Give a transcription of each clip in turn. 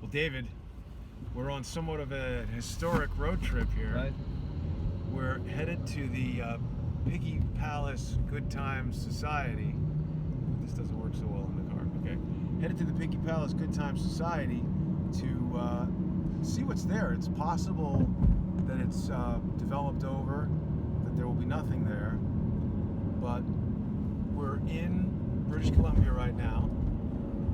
Well, David, we're on somewhat of a historic road trip here. Right. We're headed to the Piggy Palace Good Times Society. This doesn't work so well in the car. Okay. Headed to the Piggy Palace Good Times Society to see what's there. It's possible that it's developed over, that there will be nothing there. But we're in British Columbia right now,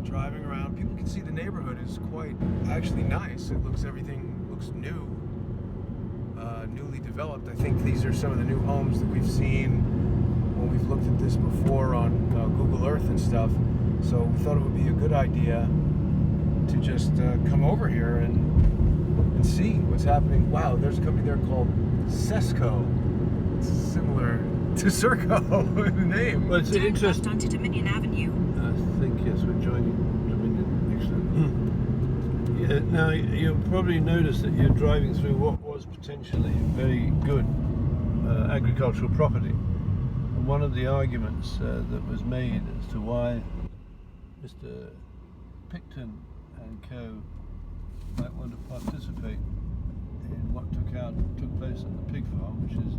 driving around. People can see the neighborhood is quite actually nice. Everything looks new, newly developed. I think these are some of the new homes that we've seen when we've looked at this before on Google Earth and stuff. So we thought it would be a good idea to just come over here and see what's happening. Wow, there's a company there called Sesco. It's similar to Serco in the name. Well, it's interesting. Onto Dominion Avenue. I think, yes, we're joining Dominion. Excellent. Yeah, now, you'll probably notice that you're driving through what was potentially very good agricultural property. And one of the arguments that was made as to why Mr. Pickton and co. might want to participate in what took place at the pig farm, which is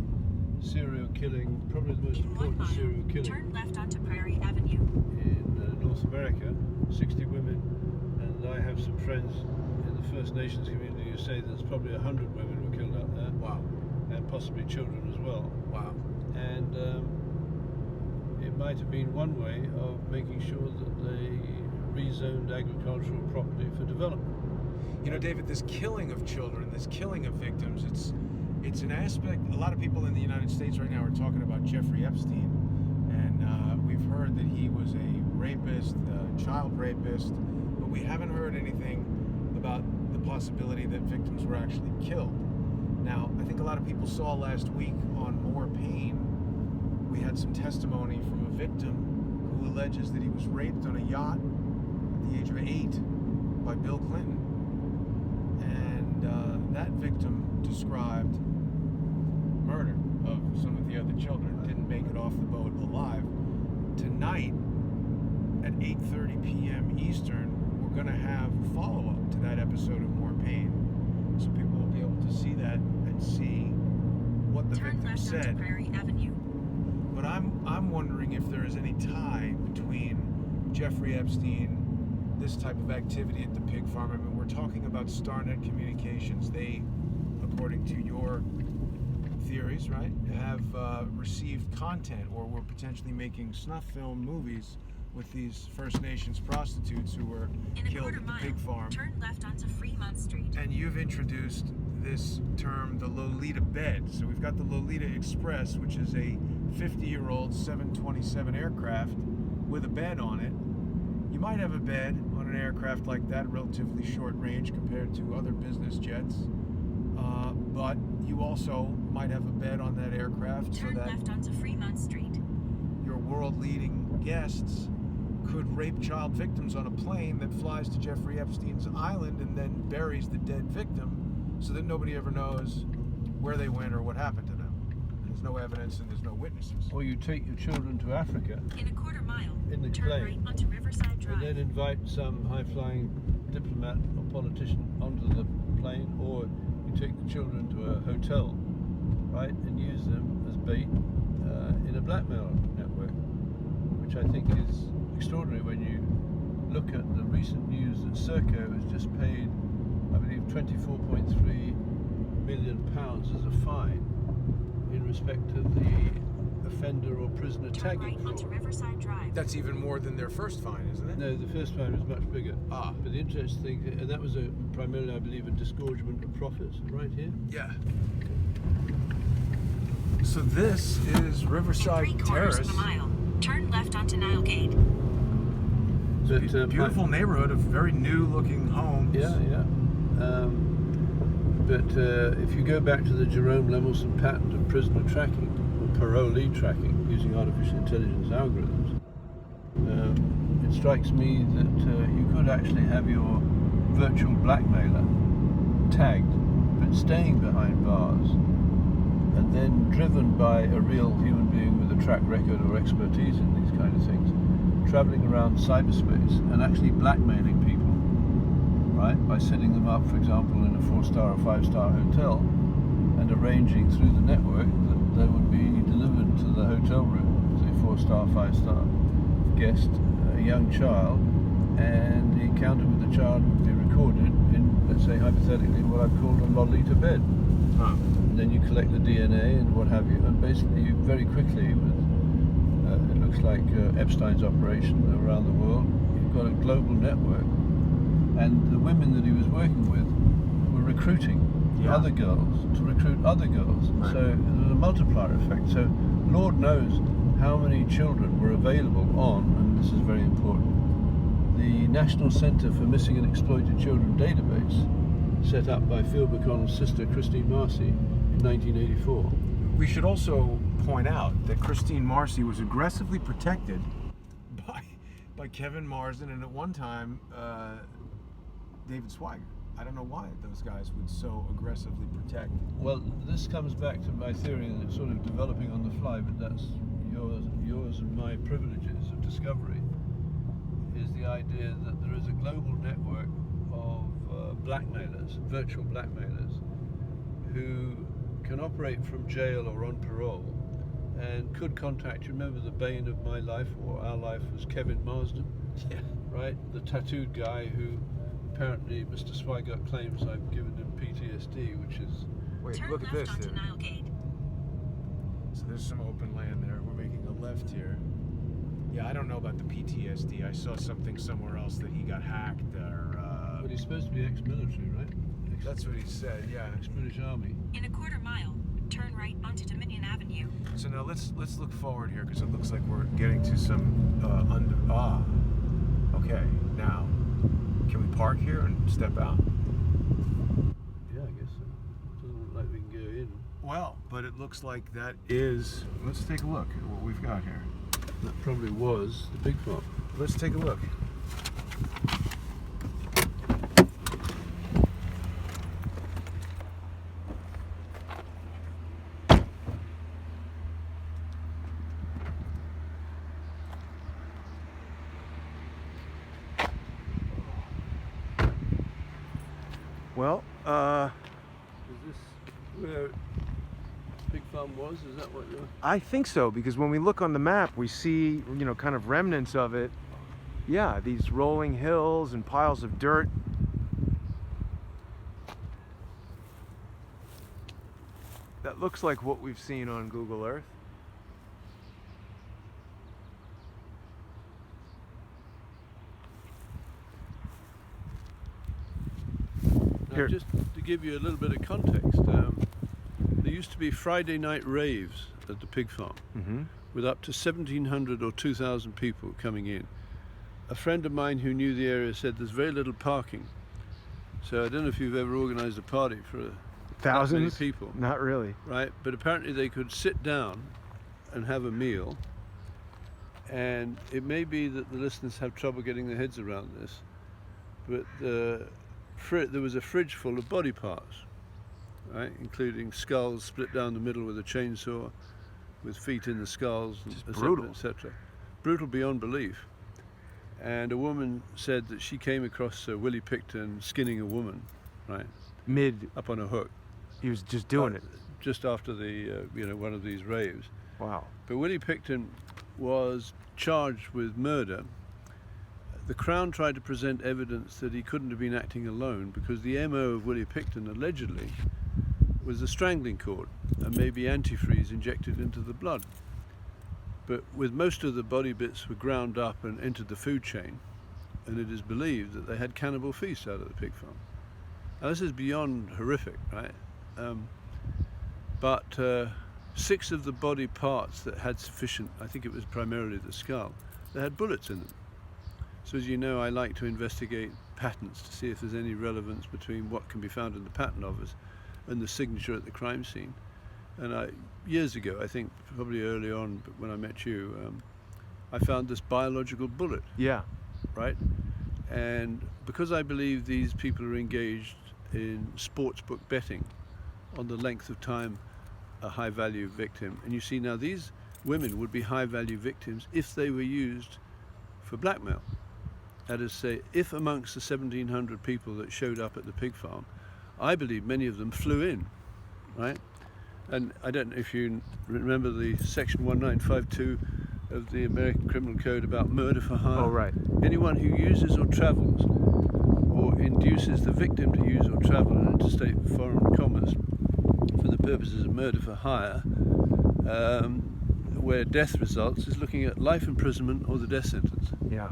serial killing, probably the most important serial killing. Turn left onto Prairie Avenue. In North America, 60 women, and I have some friends in the First Nations community who say there's probably 100 women were killed out there. Wow. And possibly children as well. Wow. And it might have been one way of making sure that they rezoned agricultural property for development. You know, David, this killing of children, this killing of victims, it's an aspect. A lot of people in the United States right now are talking about Jeffrey Epstein, and we've heard that he was a rapist, a child rapist, but we haven't heard anything about the possibility that victims were actually killed. Now, I think a lot of people saw last week on More Pain, we had some testimony from a victim who alleges that he was raped on a yacht at the age of 8 by Bill Clinton. And that victim described murder of some of the other children, didn't make it off the boat alive. Tonight at 8:30 p.m. Eastern, we're going to have a follow-up to that episode of More Pain, so people will be able to see that and see what the victim said. Turn left onto Prairie Avenue. But I'm wondering if there is any tie between Jeffrey Epstein, this type of activity at the pig farm. I mean, we're talking about Starnet Communications. They, according to your theories, right, have received content, or were potentially making snuff film movies with these First Nations prostitutes who were killed at the pig farm. Turn left onto Fremont Street. And you've introduced this term, the Lolita bed. So we've got the Lolita Express, which is a 50-year-old 727 aircraft with a bed on it. You might have a bed on an aircraft like that, relatively short range compared to other business jets. But you also might have a bed on that aircraft so Turn that left onto Fremont Street. your world-leading guests could rape child victims on a plane that flies to Jeffrey Epstein's island and then buries the dead victim so that nobody ever knows where they went or what happened to them. There's no evidence and there's no witnesses. Or you take your children to Africa In a quarter mile, in the turn plane, right onto Riverside Drive. and then invite some high-flying diplomat or politician onto the plane, or you take the children to a hotel, right, and use them as bait in a blackmail network, which I think is extraordinary when you look at the recent news that Serco has just paid, I believe, £24.3 million as a fine in respect of the offender or prisoner Turn tagging right onto fraud. Riverside Drive. That's even more than their first fine, isn't it? No, the first fine was much bigger. Ah. But the interesting thing, and that was primarily, I believe, a disgorgement of profits, right here. Yeah. So this is Riverside In 3/4 Terrace. of a mile, turn left onto Nilegate. But, Beautiful neighborhood of very new-looking homes. Yeah, yeah. But if you go back to the Jerome Lemelson patent of prisoner tracking, or parolee tracking, using artificial intelligence algorithms, it strikes me that you could actually have your virtual blackmailer tagged, but staying behind bars, and then driven by a real human being with a track record or expertise in these kind of things, traveling around cyberspace and actually blackmailing people, right? By setting them up, for example, in a 4-star or 5-star hotel and arranging through the network that they would be delivered to the hotel room, say 4-star, 5-star guest, a young child, and the encounter with the child would be recorded in, let's say hypothetically, what I've called a Lolita bed. Huh. And then you collect the DNA and what have you, and basically you very quickly, with it looks like Epstein's operation around the world, you've got a global network, and the women that he was working with were recruiting other girls to recruit other girls. Right. So there was a multiplier effect. So Lord knows how many children were available on, and this is very important, the National Centre for Missing and Exploited Children database, set up by Phil McConnell's sister Christine Marcy in 1984. We should also point out that Christine Marcy was aggressively protected by Kevin Marsden and at one time David Swiger. I don't know why those guys would so aggressively protect. Well, this comes back to my theory, and it's sort of developing on the fly, but that's yours and my privileges of discovery, is the idea that there is a global network of blackmailers, virtual blackmailers, who can operate from jail or on parole and could contact you. Remember the bane of my life, or our life, was Kevin Marsden? Yeah. Right? The tattooed guy who apparently Mr. Swigert claims I've given him PTSD, which is... Wait, Turn look at left this. onto Nile Gate. So there's some open land there. We're making a left here. Yeah, I don't know about the PTSD. I saw something somewhere else that he got hacked or... But he's supposed to be ex-military, right? That's what he said, yeah. Ex-British Army. In a quarter mile, turn right onto Dominion Avenue. So now let's look forward here because it looks like we're getting to some okay, now can we park here and step out? Yeah, I guess so. Doesn't look like we can go in. Well, but it looks like that is, let's take a look at what we've got here. That probably was the pig farm. Let's take a look. Well, Is this where pig farm was? Is that what you're... I think so, because when we look on the map, we see, kind of remnants of it. Yeah, these rolling hills and piles of dirt. That looks like what we've seen on Google Earth. Now, Here. just to give you a little bit of context, there used to be Friday night raves at the pig farm, Mm-hmm. with up to 1,700 or 2,000 people coming in. A friend of mine who knew the area said there's very little parking. So I don't know if you've ever organised a party for that many Thousands? people, Not really. right? But apparently they could sit down and have a meal. And it may be that the listeners have trouble getting their heads around this, but there was a fridge full of body parts, right, including skulls split down the middle with a chainsaw, with feet in the skulls, Just etc., brutal. etc. Brutal beyond belief. And a woman said that she came across Willie Pickton skinning a woman, right, up on a hook. He was just doing it. Just after the one of these raves. Wow. But Willie Pickton was charged with murder. The Crown tried to present evidence that he couldn't have been acting alone because the MO of Willie Pickton allegedly was a strangling cord and maybe antifreeze injected into the blood. But with most of the body bits were ground up and entered the food chain, and it is believed that they had cannibal feasts out of the pig farm. Now this is beyond horrific, right? But 6 of the body parts that had sufficient, I think it was primarily the skull, they had bullets in them. So as you know, I like to investigate patents to see if there's any relevance between what can be found in the patent office and the signature at the crime scene. And years ago, I think probably early on when I met you, I found this biological bullet, Yeah. right? And because I believe these people are engaged in sportsbook betting on the length of time a high value victim, and you see now these women would be high value victims if they were used for blackmail. that is, say, if amongst the 1,700 people that showed up at the pig farm, I believe many of them flew in, right? And I don't know if you remember the section 1952 of the American Criminal Code about murder for hire. Oh, right. Anyone who uses or travels or induces the victim to use or travel in interstate foreign commerce for the purposes of murder for hire, where death results, is looking at life imprisonment or the death sentence. Yeah.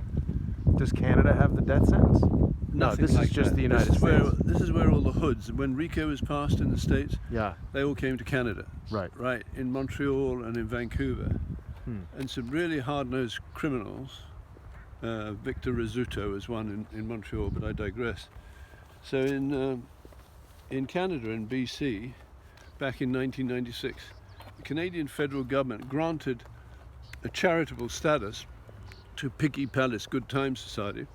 Does Canada have the death sentence? No, Nothing this like is just that. the United States. This is where all the hoods, when RICO was passed in the States, Yeah. they all came to Canada. Right. In Montreal and in Vancouver. And some really hard-nosed criminals, Victor Rizzuto is one in Montreal, but I digress. So in Canada, in BC, back in 1996, the Canadian federal government granted a charitable status to Piggy Palace Good Times Society,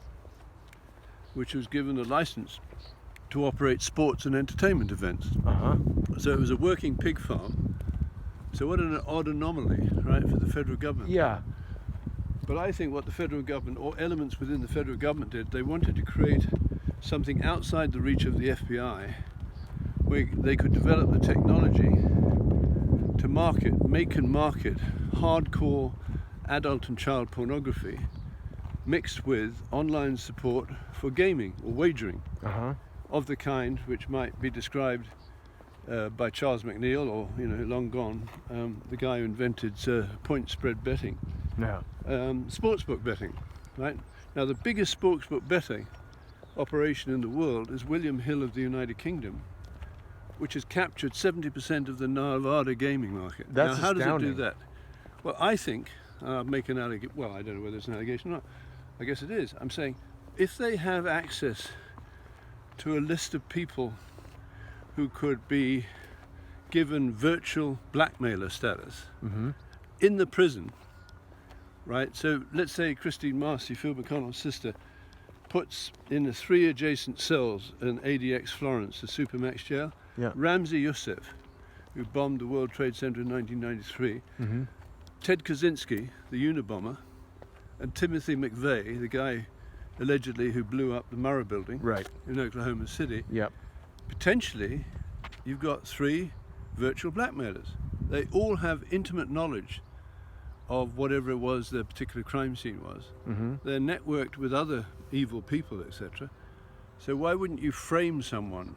which was given a license to operate sports and entertainment events. Uh-huh. So it was a working pig farm. So what an odd anomaly, right, for the federal government. Yeah. But I think what the federal government, or elements within the federal government did, they wanted to create something outside the reach of the FBI, where they could develop the technology to make and market hardcore adult and child pornography mixed with online support for gaming or wagering Uh-huh. of the kind which might be described by Charles McNeil, or long gone, the guy who invented point spread betting, Yeah. sportsbook betting, right? Now the biggest sportsbook betting operation in the world is William Hill of the United Kingdom, which has captured 70% of the Nevada gaming market. That's now, how does it astounding. do that? Well, I think, make an allegation, well, I don't know whether it's an allegation or not. I guess it is. I'm saying, if they have access to a list of people who could be given virtual blackmailer status in the prison, right? So let's say Christine Marcy, Phil McConnell's sister, puts in the 3 adjacent cells an ADX Florence, a Supermax jail. Yeah. Ramzi Youssef, who bombed the World Trade Center in 1993, Ted Kaczynski, the Unabomber, and Timothy McVeigh, the guy allegedly who blew up the Murrah building Right. in Oklahoma City. Yep. Potentially, you've got 3 virtual blackmailers. They all have intimate knowledge of whatever it was their particular crime scene was. They're networked with other evil people, etc. So why wouldn't you frame someone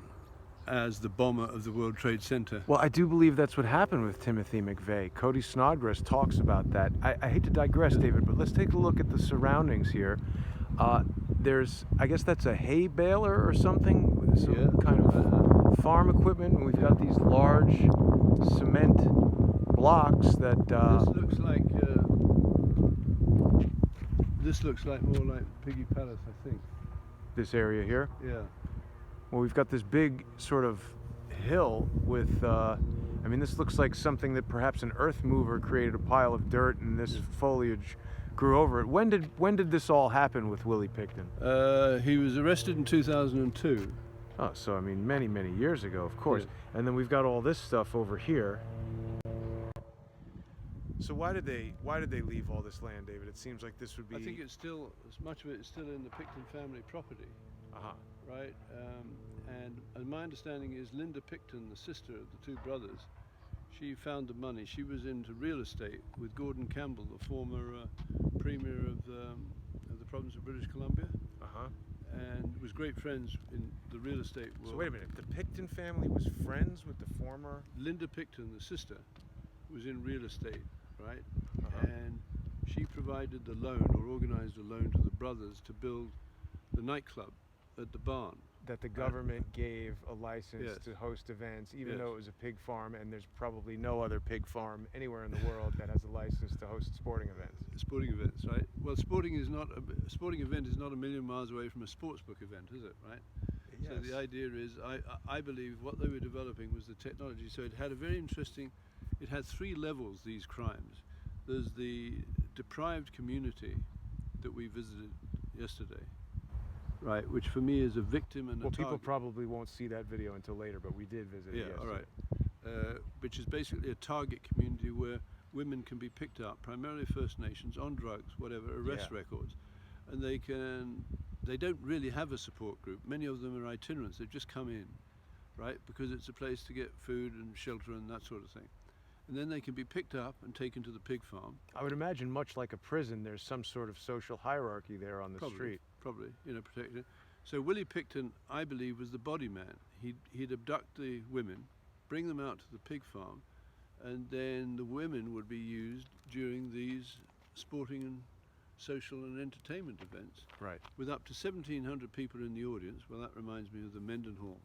as the bomber of the World Trade Center? Well, I do believe that's what happened with Timothy McVeigh. Cody Snodgrass talks about that. I hate to digress, David, but let's take a look at the surroundings here. I guess that's a hay baler or something, some kind of farm equipment. And we've got these large cement blocks that. This looks like more like Piggy Palace, I think. This area here. Yeah. Well, we've got this big sort of hill with. I mean, this looks like something that perhaps an earth mover created a pile of dirt, and this foliage grew over it. When did this all happen with Willie Pickton? He was arrested in 2002. Oh, so I mean, many years ago, of course. Yeah. And then we've got all this stuff over here. So why did they leave all this land, David? It seems like this would be. I think it's still, much of it is still in the Pickton family property, right? And my understanding is Linda Pickton, the sister of the 2 brothers, she found the money. She was into real estate with Gordon Campbell, the former premier of the province of British Columbia, and was great friends in the real estate world. So wait a minute, the Pickton family was friends with the former. Linda Pickton, the sister, was in real estate, right? And she provided the loan, or organized a loan to the brothers to build the nightclub at the barn. That the government gave a license Yes. to host events, even Yes. though it was a pig farm, and there's probably no other pig farm anywhere in the world that has a license to host sporting events. Sporting events, right? Well, sporting event is not a million miles away from a sportsbook event, is it? Right. Yes. So the idea is, I believe what they were developing was the technology. So it had a very interesting. It had 3 levels. These crimes. There's the deprived community that we visited yesterday, right? Which for me is a victim and a target. People probably won't see that video until later, but we did visit it yesterday. All right. Which is basically a target community where women can be picked up, primarily First Nations, on drugs, whatever, arrest records, and they can they don't really have a support group. Many of them are itinerants. They've just come in, right? Because it's a place to get food and shelter and that sort of thing. And then they can be picked up and taken to the pig farm. I would imagine, much like a prison, there's some sort of social hierarchy there on the street. Probably, protected. So Willie Pickton, I believe, was the body man. He'd abduct the women, bring them out to the pig farm, and then the women would be used during these sporting and social and entertainment events. Right. With up to 1,700 people in the audience. Well, that reminds me of the Mendenhall,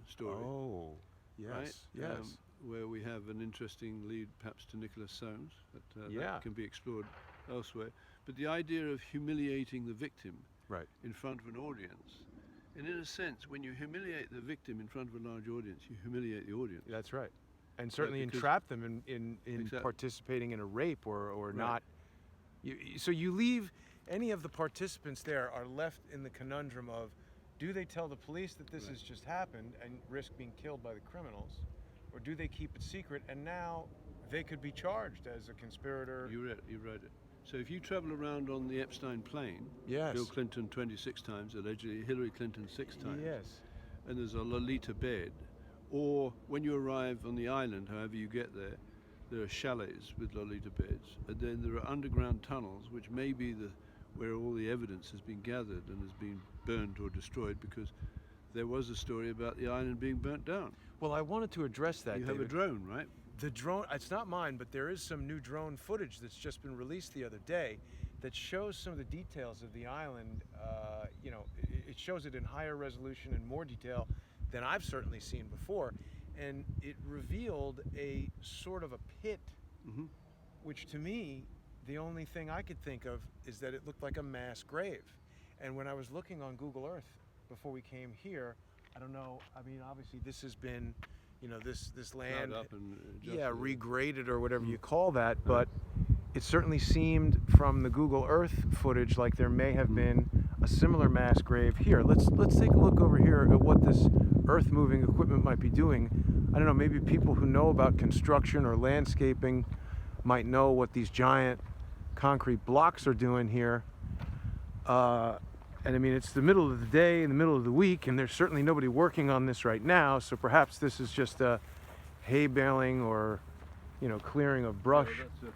story. Oh, yes, right? yes. Where we have an interesting lead, perhaps to Nicholas Soames, that can be explored elsewhere. But the idea of humiliating the victim Right. in front of an audience, and in a sense, when you humiliate the victim in front of a large audience, you humiliate the audience. That's right. And certainly because- entrap them in Exactly. participating in a rape or Right. not. So you leave, any of the participants there are left in the conundrum of, do they tell the police that this Right. has just happened and risk being killed by the criminals? Or do they keep it secret, and now they could be charged as a conspirator? You read it. So if you travel around on the Epstein plane, Yes. Bill Clinton 26 times, allegedly Hillary Clinton 6 times, Yes. and there's a Lolita bed, or when you arrive on the island, however you get there are chalets with Lolita beds, and then there are underground tunnels, which may be where all the evidence has been gathered and has been burned or destroyed, because there was a story about the island being burnt down. Well, I wanted to address that, You have a David. drone, right? The drone, it's not mine, but there is some new drone footage that's just been released the other day that shows some of the details of the island. It shows it in higher resolution and more detail than I've certainly seen before. And it revealed a sort of a pit, Mm-hmm. which to me, the only thing I could think of is that it looked like a mass grave. And when I was looking on Google Earth before we came here, I don't know, I mean, obviously this has been, this land, Up and regraded or whatever you call that, but it certainly seemed from the Google Earth footage like there may have been a similar mass grave here. Let's take a look over here at what this earth moving equipment might be doing. I don't know, maybe people who know about construction or landscaping might know what these giant concrete blocks are doing here. And I mean, it's the middle of the day, in the middle of the week, and there's certainly nobody working on this right now, so perhaps this is just a hay baling or, clearing of brush. That's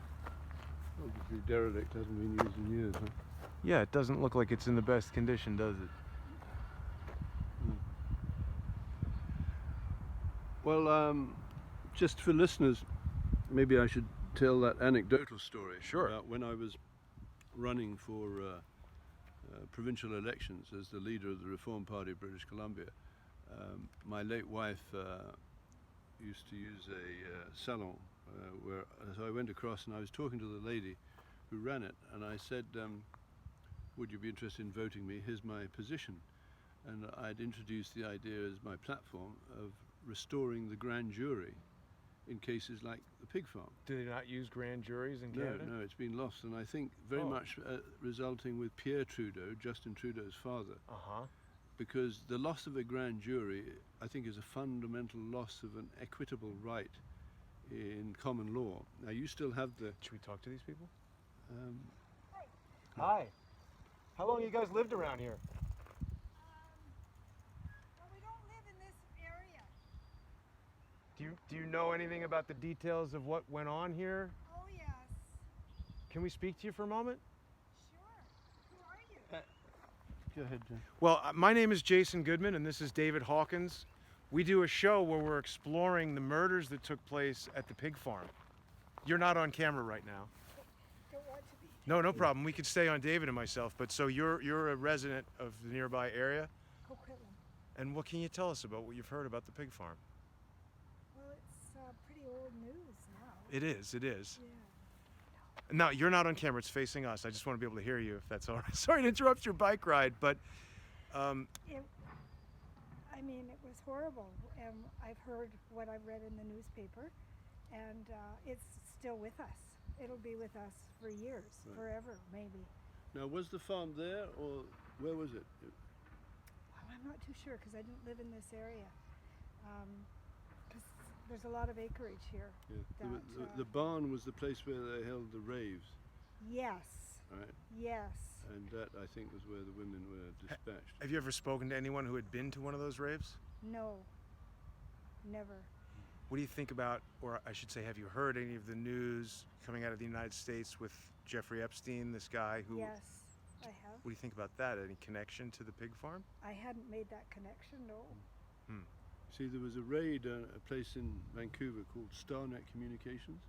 obviously derelict, hasn't been used in years, huh? Yeah, it doesn't look like it's in the best condition, does it? Well, just for listeners, maybe I should tell that anecdotal story. Sure. About when I was running for provincial elections as the leader of the Reform Party of British Columbia. My late wife used to use a salon so I went across and I was talking to the lady who ran it, and I said, would you be interested in voting me? Here's my position. And I'd introduced the idea as my platform of restoring the grand jury in cases like the pig farm. Do they not use grand juries in Canada? No, it's been lost, and I think very much resulting with Pierre Trudeau, Justin Trudeau's father, Uh-huh. because the loss of a grand jury, I think, is a fundamental loss of an equitable right in common law. Now, you still have the... Should we talk to these people? Um, Hi. How long you guys lived around here? Well, we don't live in this area. Do you know anything about the details of what went on here? Oh, yes. Can we speak to you for a moment? Sure. Who are you? go ahead, Jen. Well, my name is Jason Goodman, and this is David Hawkins. We do a show where we're exploring the murders that took place at the pig farm. You're not on camera right now. Don't want to be. No problem. We could stay on David and myself. But so you're a resident of the nearby area, Coquitlam. and what can you tell us about what you've heard about the pig farm? Well, it's pretty old news now. It is. Yeah. No, you're not on camera. It's facing us. I just want to be able to hear you, if that's all right. Sorry to interrupt your bike ride, but I mean, it was horrible. And I've heard what I've read in the newspaper, and it's still with us. It'll be with us for years, Right. forever, maybe. Now, was the farm there, or where was it? Well, I'm not too sure because I didn't live in this area. Because there's a lot of acreage here. Yeah. That, The barn was the place where they held the raves. Yes, right? Yes. And that, I think, was where the women were dispatched. Have you ever spoken to anyone who had been to one of those raves? No. Never. What do you think about, or I should say, have you heard any of the news coming out of the United States with Jeffrey Epstein, this guy who... Yes, I have. What do you think about that? Any connection to the pig farm? I hadn't made that connection, no. See, there was a raid, a place in Vancouver called Starnet Communications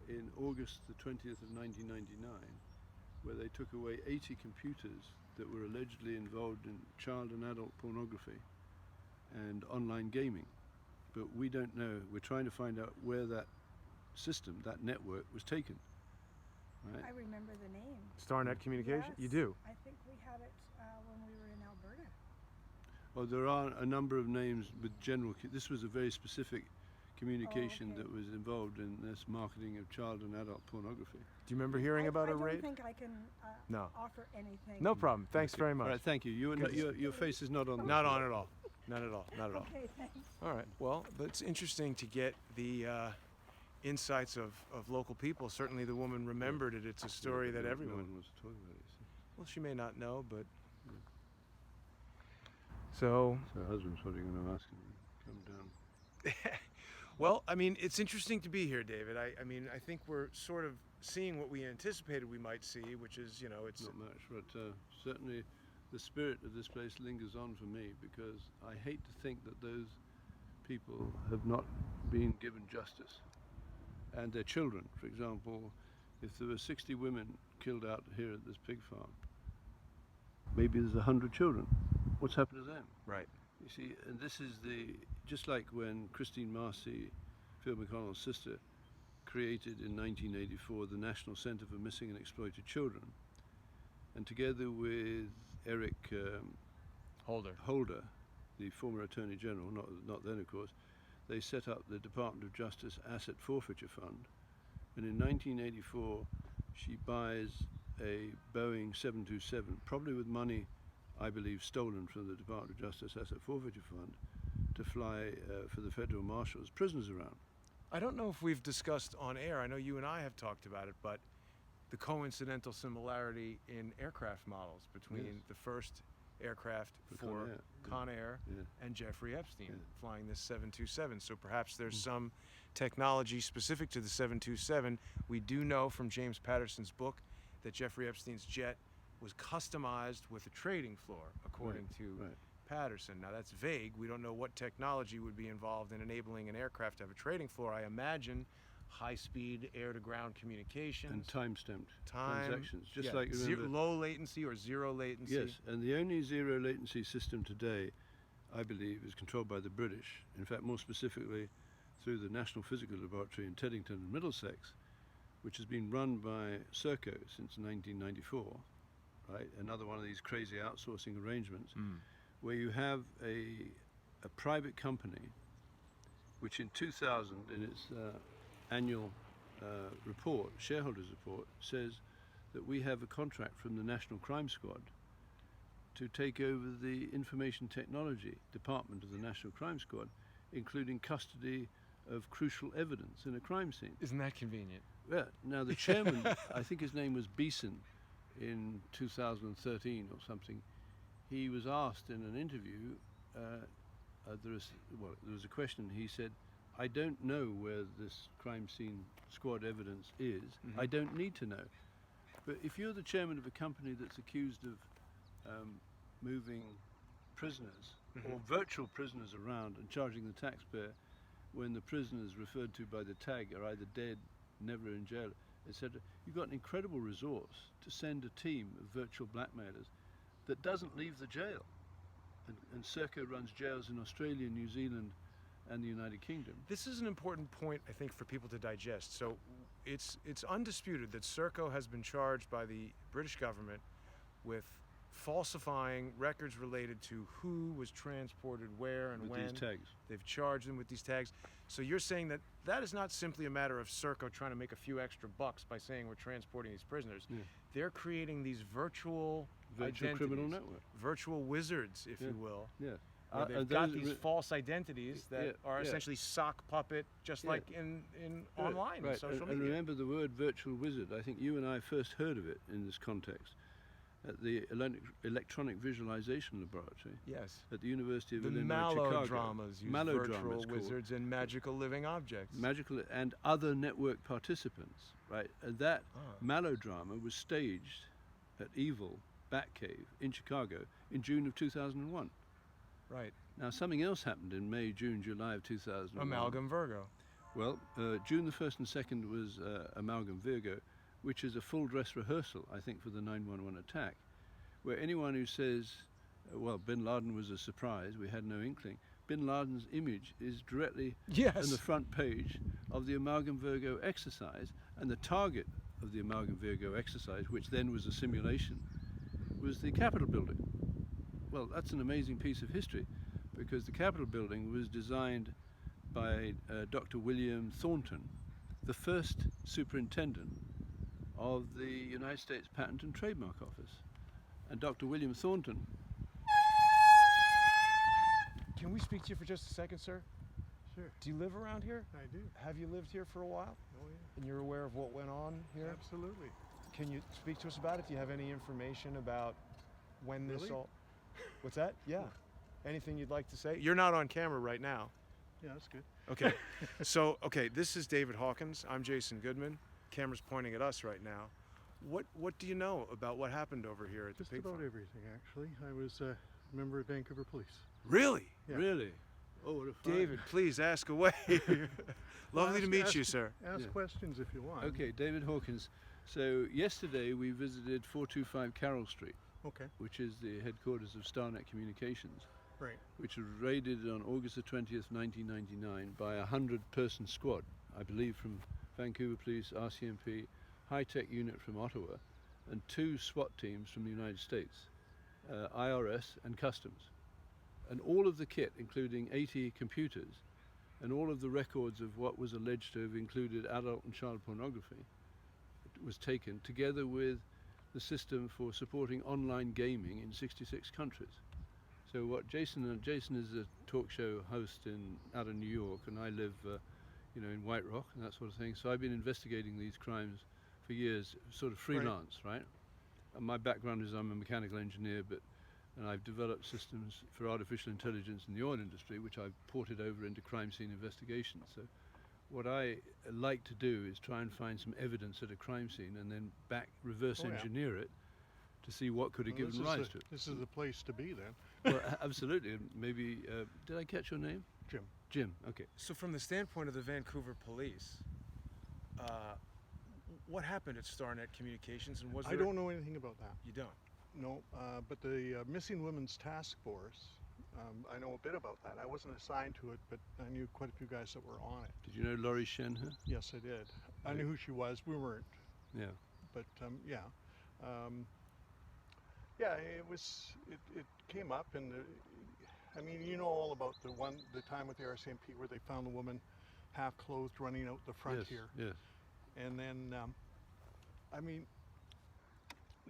in August the 20th of 1999, where they took away 80 computers that were allegedly involved in child and adult pornography and online gaming. But we don't know. We're trying to find out where that system, that network, was taken. Right? I remember the name. Starnet Communication? Yes, You do? I think we had it when we were in Alberta. Well, there are a number of names with general. This was a very specific communication okay. that was involved in this marketing of child and adult pornography. Do you remember hearing about a I raid? don't think I can No. offer anything. No problem. Thanks very All much. right, thank you. Your face is not on. Not on at all. Not at all. Not at all. Okay, thanks. All right. Well, it's interesting to get the insights of local people. Certainly the woman remembered it. It's a story that No everyone... one wants to talk about it. Well, she may not know, but... So... So her husband's probably going to ask him to come down. Well, I mean, it's interesting to be here, David. I mean, I think we're sort of seeing what we anticipated we might see, which is, you know, it's... Not much, but certainly the spirit of this place lingers on for me, because I hate to think that those people have not been given justice. And their children, for example, if there were 60 women killed out here at this pig farm, maybe there's 100 children. What's happened to them? Right. You see, and this is just like when Christine Marcy, Phil McConnell's sister, created in 1984 the National Center for Missing and Exploited Children, and together with Eric Holder, the former Attorney General, not then of course, they set up the Department of Justice Asset Forfeiture Fund, and in 1984 she buys a Boeing 727, probably with money I believe stolen from the Department of Justice Asset Forfeiture Fund, to fly for the Federal Marshals prisoners around. I don't know if we've discussed on air, I know you and I have talked about it, but the coincidental similarity in aircraft models between Yes. the first aircraft for Con Air and Jeffrey Epstein flying this 727. So perhaps there's some technology specific to the 727. We do know from James Patterson's book that Jeffrey Epstein's jet was customized with a trading floor, according to Patterson. Now that's vague. We don't know what technology would be involved in enabling an aircraft to have a trading floor. I imagine high-speed air-to-ground communications. And time-stamped transactions. Just like low latency or zero latency. Yes, and the only zero latency system today, I believe, is controlled by the British. In fact, more specifically, through the National Physical Laboratory in Teddington and Middlesex, which has been run by Serco since 1994, right? Another one of these crazy outsourcing arrangements, where you have a private company, which in 2000, in its annual report, shareholders report, says that we have a contract from the National Crime Squad to take over the information technology department of the National Crime Squad, including custody of crucial evidence in a crime scene. Isn't that convenient? Yeah. Now the chairman, I think his name was Beeson, in 2013 or something, he was asked in an interview, there was a question, he said, I don't know where this crime scene squad evidence is. I don't need to know. But if you're the chairman of a company that's accused of moving prisoners or virtual prisoners around and charging the taxpayer when the prisoners referred to by the tag are either dead, never in jail, etc., you've got an incredible resource to send a team of virtual blackmailers that doesn't leave the jail. And Serco runs jails in Australia, New Zealand, and the United Kingdom. This is an important point, I think, for people to digest. So it's undisputed that Serco has been charged by the British government with falsifying records related to who was transported where and with when. These tags. They've charged them with these tags. So you're saying that that is not simply a matter of Serco trying to make a few extra bucks by saying we're transporting these prisoners. Yeah. They're creating these virtual criminal identities, network. virtual wizards, if you will. Yeah. where they've and got those these false identities that Yeah, are yeah. essentially sock puppet, just Yeah. like in online right. social And media. remember the word virtual wizard. I think you and I first heard of it in this context at the Electronic Visualization Laboratory Yes. at the University of The Illinois, Chicago. mallodramas use Mallodrama, virtual it's called. wizards and magical living objects. Magical and other network participants, right? And that melodrama was staged at Evil Batcave in Chicago in June of 2001. Right. Now something else happened in May, June, July of 2001. Amalgam Virgo. Well, June the 1st and 2nd was Amalgam Virgo, which is a full dress rehearsal, I think, for the 9/11 attack, where anyone who says, well, bin Laden was a surprise, we had no inkling, bin Laden's image is directly on the front page of the Amalgam Virgo exercise, and the target of the Amalgam Virgo exercise, which then was a simulation, was the Capitol building. Well, that's an amazing piece of history, because the Capitol building was designed by Dr. William Thornton, the first superintendent of the United States Patent and Trademark Office. And Dr. William Thornton. Can we speak to you for just a second, sir? Sure, Do you live around here? I do. Have you lived here for a while? Oh, yeah. And you're aware of what went on here? Absolutely. Can you speak to us about it? Do you have any information about when this Really? all... What's that? Yeah. Anything you'd like to say? You're not on camera right now. Yeah, that's good. Okay. So, this is David Hawkins. I'm Jason Goodman. Camera's pointing at us right now. What do you know about what happened over here at the Just pig about farm? everything, actually. I was a member of Vancouver Police. Really? Yeah. Really? Oh, what a fun. David, please ask away. Lovely to meet you, sir. Ask Yeah. questions if you want. Okay, David Hawkins. So yesterday we visited 425 Carroll Street, Okay, which is the headquarters of StarNet Communications, right. which was raided on August the 20th, 1999 by a 100-person squad, I believe from Vancouver Police, RCMP, high-tech unit from Ottawa, and 2 SWAT teams from the United States, IRS and Customs. And all of the kit, including 80 computers, and all of the records of what was alleged to have included adult and child pornography, was taken, together with the system for supporting online gaming in 66 countries. So what Jason is a talk show host out of New York, and I live in White Rock and that sort of thing. So I've been investigating these crimes for years, sort of freelance, right? And my background is I'm a mechanical engineer, and I've developed systems for artificial intelligence in the oil industry, which I've ported over into crime scene investigation. So what I like to do is try and find some evidence at a crime scene and then reverse engineer it to see what could have Well, given rise to it. This is the place to be then. Well, absolutely. Maybe, did I catch your name? Jim. Jim, okay. So from the standpoint of the Vancouver Police, what happened at StarNet Communications, and was I there... don't know anything about that. You don't? No, but the Missing Women's Task Force, I know a bit about that. I wasn't assigned to it, but I knew quite a few guys that were on it. Did you know Laurie Shenher? Yes, I did. I knew who she was. We weren't. Yeah. But yeah. Yeah, it came up, and I mean, you know all about the time with the RCMP where they found the woman half clothed running out the front Yes, here. yes. And then, I mean,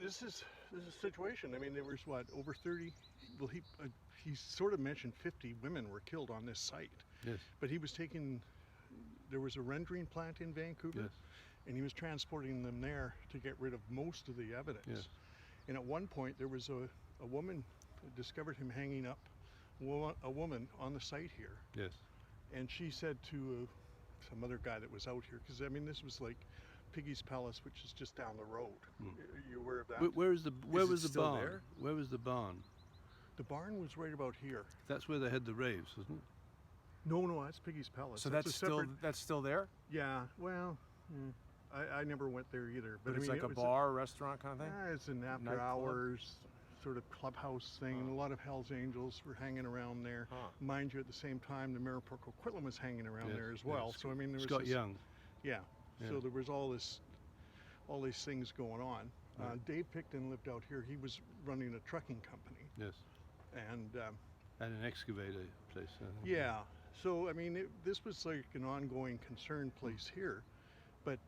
this is a situation. I mean, there was what, over 30, well, he sort of mentioned 50 women were killed on this site. Yes. But he was there was a rendering plant in Vancouver, Yes. and he was transporting them there to get rid of most of the evidence. Yes. And at one point, there was a woman discovered him hanging up a woman on the site here. Yes. And she said to some other guy that was out here, because I mean, this was like Piggy's Palace, which is just down the road. You aware of that? Where was the still barn? there? Where was the barn? The barn was right about here. That's where they had the raves, wasn't it? No, that's Piggy's Palace. So That's that's a separate, still there? Yeah, well, I never went there either. But I it's mean, like it a was bar, restaurant kind of thing? It's an after Nightclub? hours sort of clubhouse thing. And a lot of Hell's Angels were hanging around there. Huh. Mind you, at the same time, the Mayor of Port Coquitlam was hanging around Yes, there as yes. well. So I mean, there was Scott this, Young. Yeah. Yeah. So there was all these things going on. Right. Dave Pickton lived out here. He was running a trucking company, Yes. and And an excavator place. I think. yeah. So I mean, this was like an ongoing concern place here. But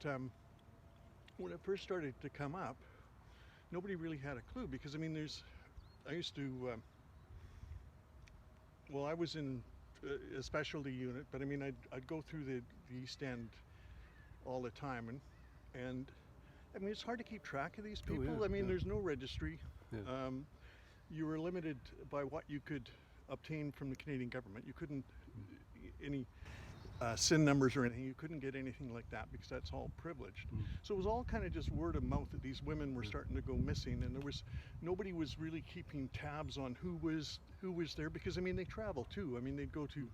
when it first started to come up, nobody really had a clue, because I mean, I used to well, I was in a specialty unit, but I mean, I'd go through the East End all the time, and I mean, it's hard to keep track of these people. yeah, I mean, yeah. there's no registry. Yeah. You were limited by what you could obtain from the Canadian government. You couldn't any SIN numbers or anything. You couldn't get anything like that because that's all privileged. So it was all kind of just word of mouth that these women were starting to go missing, and nobody was really keeping tabs on who was there, because I mean, they travel too. I mean, they'd go to,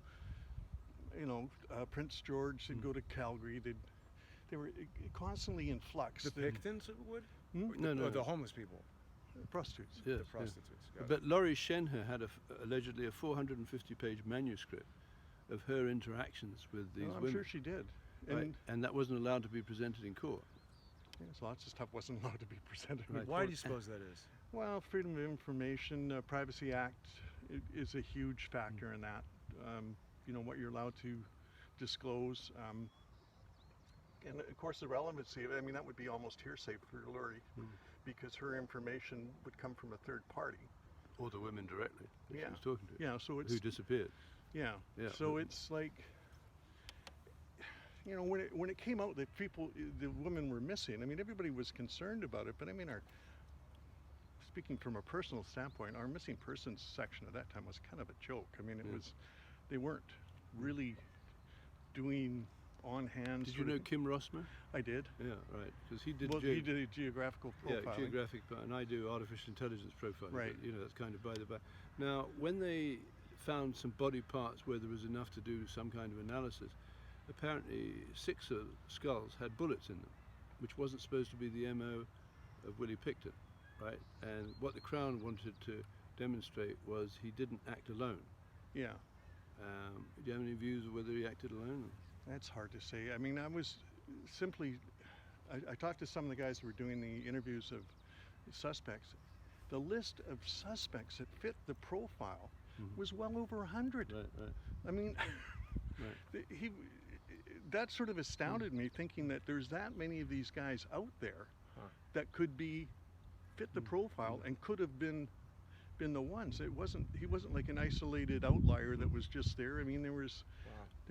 you know, Prince George. They'd go to Calgary. They were constantly in flux. The Picktons would? No, no. Or the homeless people? Prostitutes. Yes, The prostitutes. Got it. But Laurie Shenher had allegedly a 450-page manuscript of her interactions with these I'm women. sure she did. Right? And that wasn't allowed to be presented in court. Yes, lots of stuff wasn't allowed to be presented. in Right. Why court. do you suppose that is? Well, Freedom of Information, Privacy Act is a huge factor in that. You know, what you're allowed to disclose. And of course the relevancy of it, I mean, that would be almost hearsay for Laurie, because her information would come from a third party. Or the women directly that she Yeah. was talking to. Yeah, so it's, Who disappeared. yeah. Yeah. So it's like, you know, when it came out that the women were missing, I mean, everybody was concerned about it, but I mean, speaking from a personal standpoint, our missing persons section at that time was kind of a joke. I mean, they weren't really doing on-hand. Did you know Kim Rossmer? I did. Yeah, right. Because he did. Well, he did a geographical profiling. Yeah, geographic, and I do artificial intelligence profiling. Right. But, you know, that's kind of by the by. Now, when they found some body parts where there was enough to do some kind of analysis, apparently 6 skulls had bullets in them, which wasn't supposed to be the MO of Willie Pickton, right? And what the Crown wanted to demonstrate was he didn't act alone. Yeah. Do you have any views of whether he acted alone? That's hard to say. I mean, I was simply, I talked to some of the guys who were doing the interviews of suspects. The list of suspects that fit the profile was well over 100. Right, right. I mean, Right. that sort of astounded me, thinking that there's that many of these guys out there that could fit the profile and could have been the ones. He wasn't like an isolated outlier that was just there. I mean, they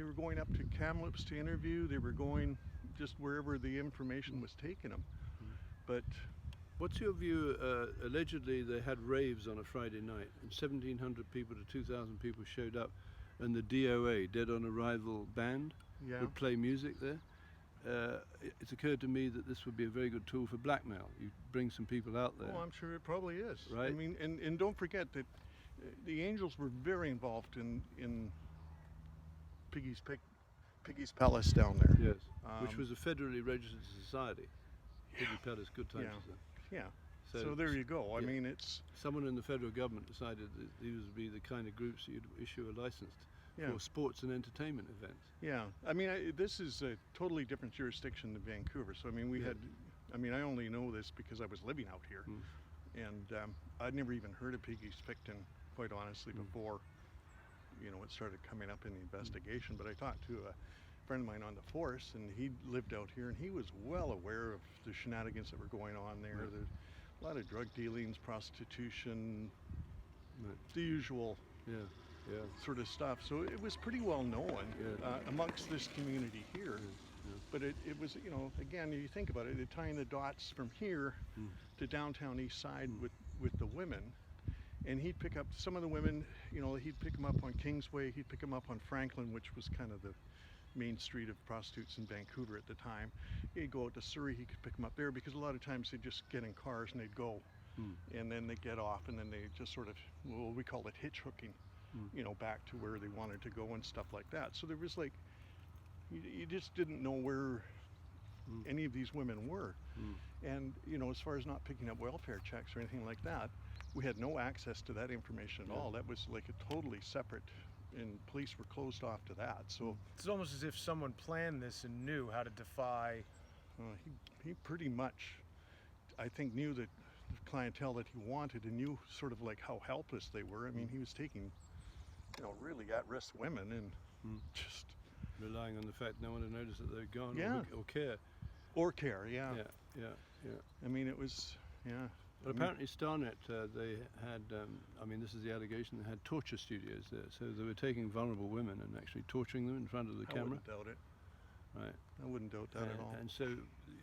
were going up to Kamloops to interview. They were going just wherever the information was taking them. But what's your view? Allegedly, they had raves on a Friday night, and 1,700 people to 2,000 people showed up, and the DOA, Dead on Arrival band, would play music there. It's occurred to me that this would be a very good tool for blackmail. You bring some people out there. Oh, I'm sure it probably is. Right. I mean, and don't forget that the Angels were very involved in Piggy's Palace down there. Yes, which was a federally registered society. Piggy Palace, good times. Yeah. So there you go. I mean, it's someone in the federal government decided that these would be the kind of groups that you'd issue a license for sports and entertainment events. Yeah. I mean, this is a totally different jurisdiction than Vancouver. So I mean, I only know this because I was living out here, and I'd never even heard of Piggy's Pickton, quite honestly, before it started coming up in the investigation. But I talked to a friend of mine on the force, and he lived out here, and he was well aware of the shenanigans that were going on there. There's a lot of drug dealings, prostitution, the usual sort of stuff. So it was pretty well known amongst this community here. But it was, again, you think about it, tying the dots from here to downtown East Side with the women. And he'd pick up some of the women, he'd pick them up on Kingsway, he'd pick them up on Franklin, which was kind of the main street of prostitutes in Vancouver at the time. He'd go out to Surrey, he could pick them up there, because a lot of times they'd just get in cars and they'd go. And then they'd get off, and then they just sort of, well, we call it hitch hooking, back to where they wanted to go and stuff like that. So there was like, you just didn't know where any of these women were. And, as far as not picking up welfare checks or anything like that, we had no access to that information at all. That was like a totally separate, and police were closed off to that. So it's almost as if someone planned this and knew how to defy. He pretty much, I think, knew that the clientele that he wanted, and knew sort of like how helpless they were. I mean, he was taking, really at-risk women and just relying on the fact no one had noticed that they'd gone or care. Or care, yeah. Yeah. I mean, it was, But apparently Starnet, they had, I mean, this is the allegation, they had torture studios there. So they were taking vulnerable women and actually torturing them in front of the I camera. wouldn't doubt it. Right. I wouldn't doubt that at all. And so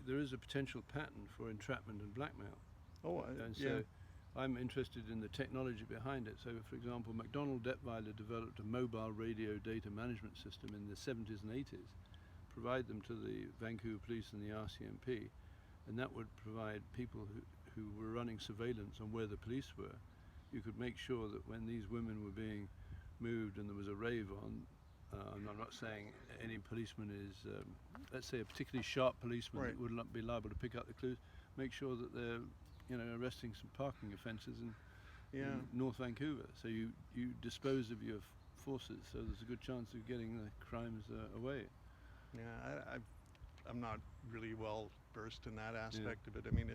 there is a potential pattern for entrapment and blackmail. Oh, And yeah. so I'm interested in the technology behind it. So, for example, McDonnell Detweiler developed a mobile radio data management system in the 70s and 80s, provide them to the Vancouver Police and the RCMP, and that would provide people who were running surveillance on where the police were. You could make sure that when these women were being moved and there was a rave on, and I'm not saying any policeman is, let's say a particularly sharp policeman Right. that would not be liable to pick up the clues, make sure that they're, you know, arresting some parking offences in North Vancouver. So you dispose of your forces, so there's a good chance of getting the crimes away. Yeah, I'm not really well versed in that aspect of it. I mean,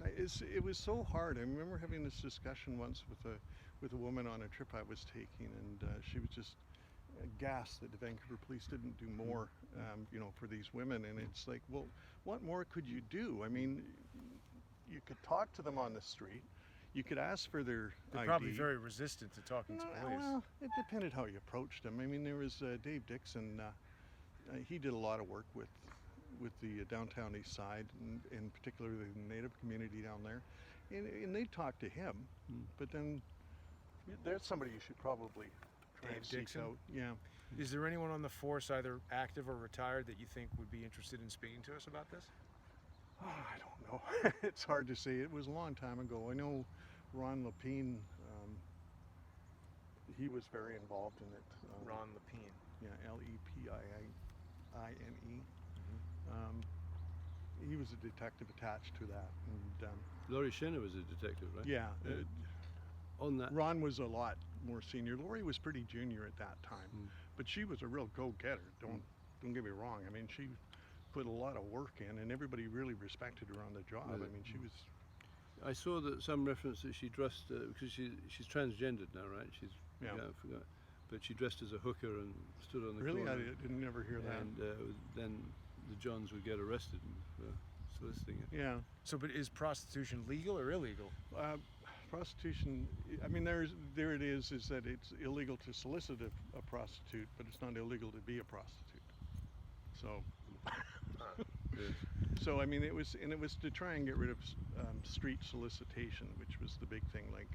it was so hard. I remember having this discussion once with a woman on a trip I was taking, and she was just aghast that the Vancouver Police didn't do more, you know, for these women. And it's like, well, what more could you do? I mean, you could talk to them on the street. You could ask for their They're ID. probably very resistant to talking to police. Well, it depended how you approached them. I mean, there was Dave Dixon. He did a lot of work with the downtown east side, and particularly the Native community down there, and they talked to him. But then there's somebody you should probably try Dave and seek Dixon? out. Yeah. Is there anyone on the force, either active or retired, that you think would be interested in speaking to us about this? Oh, I don't know. It's hard to say. It was a long time ago. I know Ron Lepine, he was very involved in it. Ron Lepine. Yeah, Lepine. He was a detective attached to that. And Laurie Shenner was a detective, right? yeah, On that. Ron was a lot more senior. Laurie was pretty junior at that time, but she was a real go-getter. Don't get me wrong. I mean, she put a lot of work in, and everybody really respected her on the job. I mean, she was. I saw that some reference that she dressed because she's transgendered now, right? She's Yeah. I forgot, but she dressed as a hooker and stood on the Really, corner. I didn't never hear that. And then the Johns would get arrested for soliciting it. Yeah. So, but is prostitution legal or illegal? Prostitution, I mean, there it is that it's illegal to solicit a prostitute, but it's not illegal to be a prostitute. So, so I mean, it was to try and get rid of street solicitation, which was the big thing. Like,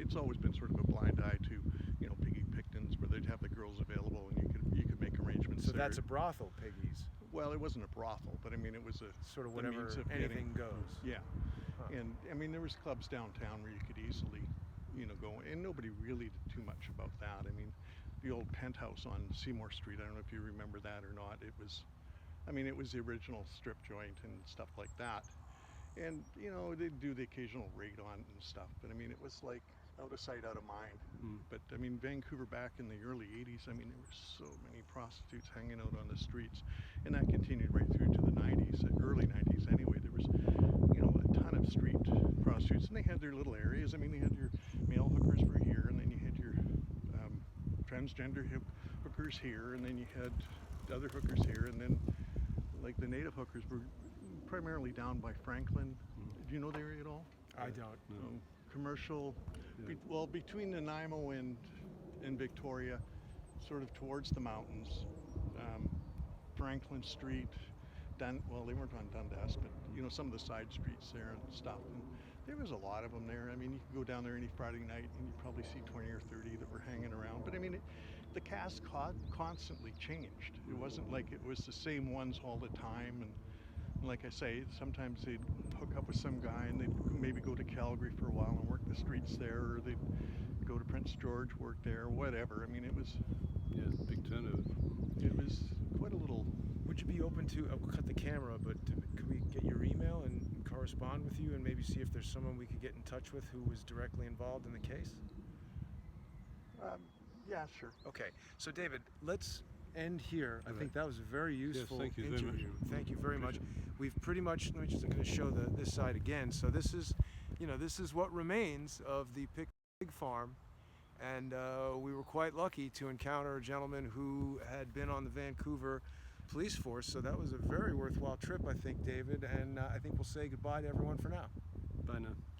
it's always been sort of a blind eye to, you know, Piggy Pictons, where they'd have the girls available and you could make arrangements. So there. that's a brothel, Piggy's. Well, it wasn't a brothel, but I mean, it was a Sort of the whatever, means of anything getting, goes. Yeah. Huh. And I mean, there was clubs downtown where you could easily, you know, go, and nobody really did too much about that. I mean, the old Penthouse on Seymour Street, I don't know if you remember that or not. It was the original strip joint and stuff like that. And, you know, they'd do the occasional raid on it and stuff, but I mean, it was like out of sight, out of mind. But I mean, Vancouver back in the early 80s, I mean, there were so many prostitutes hanging out on the streets, and that continued right through to the 90s, early 90s anyway. There was, you know, a ton of street prostitutes, and they had their little areas. I mean, they had your male hookers were here, and then you had your transgender hookers here, and then you had other hookers here, and then like the native hookers were primarily down by Franklin. Do you know the area at all? I don't. No. Commercial, well, between Nanaimo and Victoria, sort of towards the mountains, Franklin Street, well, they weren't on Dundas, but you know, some of the side streets there and stuff. And there was a lot of them there. I mean, you could go down there any Friday night and you'd probably see 20 or 30 that were hanging around. But I mean, the cast constantly changed. It wasn't like it was the same ones all the time. And like I say, sometimes they'd hook up with some guy and they'd maybe go to Calgary for a while and work the streets there, or they'd go to Prince George, work there, whatever. I mean, it was big turnover. It was quite a little. Would you be open to, I'll cut the camera, but could we get your email and correspond with you and maybe see if there's someone we could get in touch with who was directly involved in the case? Yeah, sure. Okay, so David, let's end here. I All think that was a very useful thank you very interview. much. Thank you very much. We've pretty much, let me just, I'm going to show this side again. So this is, you know, this is what remains of the Pickton Pig Farm. And we were quite lucky to encounter a gentleman who had been on the Vancouver police force. So that was a very worthwhile trip, I think, David. And I think we'll say goodbye to everyone for now. Bye now.